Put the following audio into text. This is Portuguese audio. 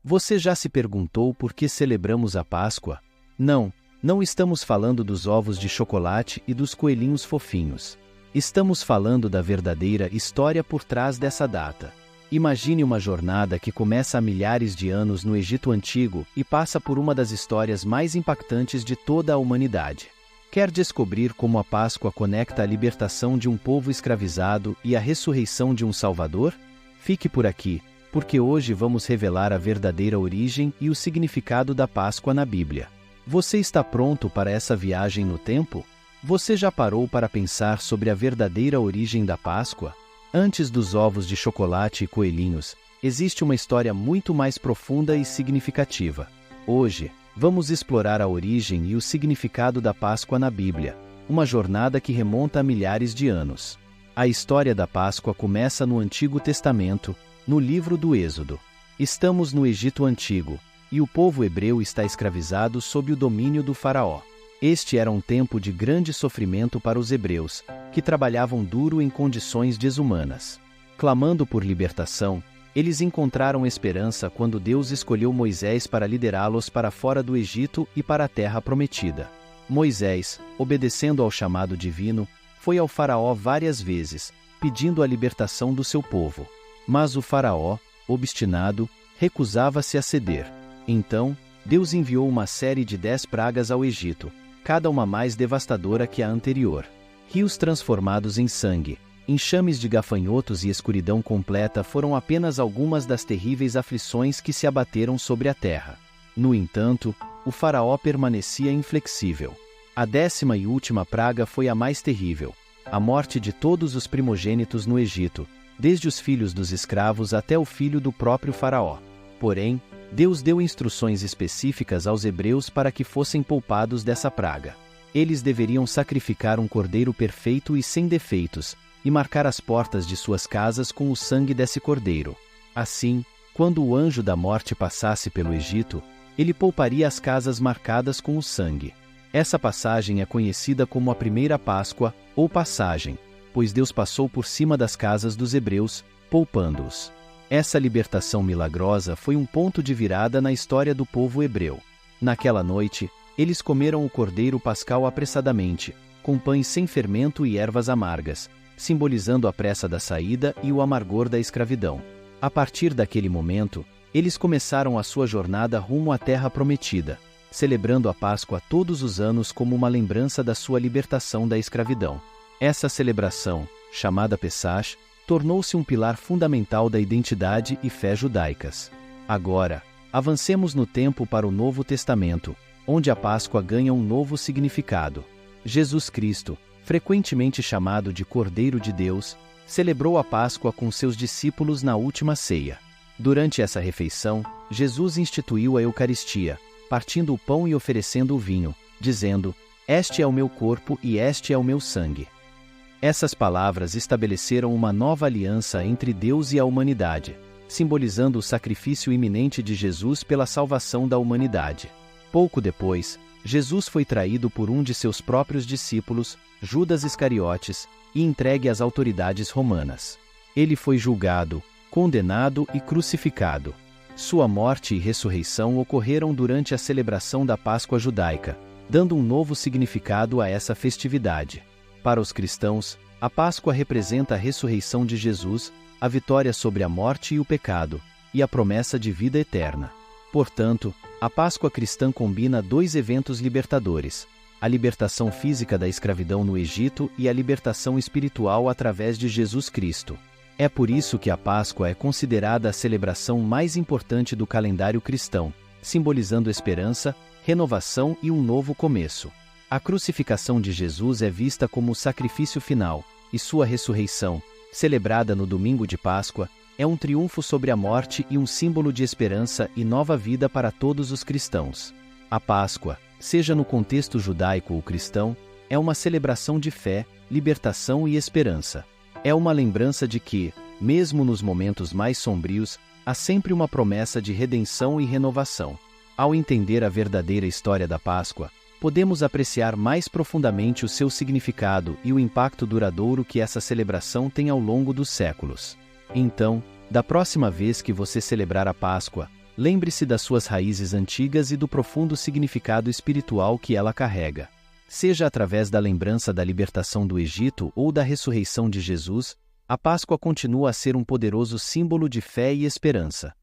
Você já se perguntou por que celebramos a Páscoa? Não estamos falando dos ovos de chocolate e dos coelhinhos fofinhos. Estamos falando da verdadeira história por trás dessa data. Imagine uma jornada que começa há milhares de anos no Egito Antigo e passa por uma das histórias mais impactantes de toda a humanidade. Quer descobrir como a Páscoa conecta a libertação de um povo escravizado e a ressurreição de um Salvador? Fique por aqui, porque hoje vamos revelar a verdadeira origem e o significado da Páscoa na Bíblia. Você está pronto para essa viagem no tempo? Você já parou para pensar sobre a verdadeira origem da Páscoa? Antes dos ovos de chocolate e coelhinhos, existe uma história muito mais profunda e significativa. Hoje, vamos explorar a origem e o significado da Páscoa na Bíblia, uma jornada que remonta a milhares de anos. A história da Páscoa começa no Antigo Testamento, no livro do Êxodo. Estamos no Egito Antigo, e o povo hebreu está escravizado sob o domínio do faraó. Este era um tempo de grande sofrimento para os hebreus, que trabalhavam duro em condições desumanas. Clamando por libertação, eles encontraram esperança quando Deus escolheu Moisés para liderá-los para fora do Egito e para a terra prometida. Moisés, obedecendo ao chamado divino, foi ao faraó várias vezes, pedindo a libertação do seu povo. Mas o faraó, obstinado, recusava-se a ceder. Então, Deus enviou uma série de 10 pragas ao Egito, cada uma mais devastadora que a anterior. Rios transformados em sangue, enxames de gafanhotos e escuridão completa foram apenas algumas das terríveis aflições que se abateram sobre a terra. No entanto, o faraó permanecia inflexível. A 10ª e última praga foi a mais terrível, a morte de todos os primogênitos no Egito, desde os filhos dos escravos até o filho do próprio faraó. Porém, Deus deu instruções específicas aos hebreus para que fossem poupados dessa praga. Eles deveriam sacrificar um cordeiro perfeito e sem defeitos, e marcar as portas de suas casas com o sangue desse cordeiro. Assim, quando o anjo da morte passasse pelo Egito, ele pouparia as casas marcadas com o sangue. Essa passagem é conhecida como a primeira Páscoa, ou passagem, pois Deus passou por cima das casas dos hebreus, poupando-os. Essa libertação milagrosa foi um ponto de virada na história do povo hebreu. Naquela noite, eles comeram o cordeiro pascal apressadamente, com pães sem fermento e ervas amargas, simbolizando a pressa da saída e o amargor da escravidão. A partir daquele momento, eles começaram a sua jornada rumo à terra prometida, celebrando a Páscoa todos os anos como uma lembrança da sua libertação da escravidão. Essa celebração, chamada Pessach, tornou-se um pilar fundamental da identidade e fé judaicas. Agora, avancemos no tempo para o Novo Testamento, onde a Páscoa ganha um novo significado. Jesus Cristo, frequentemente chamado de Cordeiro de Deus, celebrou a Páscoa com seus discípulos na última ceia. Durante essa refeição, Jesus instituiu a Eucaristia, partindo o pão e oferecendo o vinho, dizendo: "Este é o meu corpo e este é o meu sangue." Essas palavras estabeleceram uma nova aliança entre Deus e a humanidade, simbolizando o sacrifício iminente de Jesus pela salvação da humanidade. Pouco depois, Jesus foi traído por um de seus próprios discípulos, Judas Iscariotes, e entregue às autoridades romanas. Ele foi julgado, condenado e crucificado. Sua morte e ressurreição ocorreram durante a celebração da Páscoa judaica, dando um novo significado a essa festividade. Para os cristãos, a Páscoa representa a ressurreição de Jesus, a vitória sobre a morte e o pecado, e a promessa de vida eterna. Portanto, a Páscoa cristã combina dois eventos libertadores: a libertação física da escravidão no Egito e a libertação espiritual através de Jesus Cristo. É por isso que a Páscoa é considerada a celebração mais importante do calendário cristão, simbolizando esperança, renovação e um novo começo. A crucificação de Jesus é vista como o sacrifício final, e sua ressurreição, celebrada no domingo de Páscoa, é um triunfo sobre a morte e um símbolo de esperança e nova vida para todos os cristãos. A Páscoa, seja no contexto judaico ou cristão, é uma celebração de fé, libertação e esperança. É uma lembrança de que, mesmo nos momentos mais sombrios, há sempre uma promessa de redenção e renovação. Ao entender a verdadeira história da Páscoa, podemos apreciar mais profundamente o seu significado e o impacto duradouro que essa celebração tem ao longo dos séculos. Então, da próxima vez que você celebrar a Páscoa, Lembre-se das suas raízes antigas e do profundo significado espiritual que ela carrega. Seja através da lembrança da libertação do Egito ou da ressurreição de Jesus, a Páscoa continua a ser um poderoso símbolo de fé e esperança.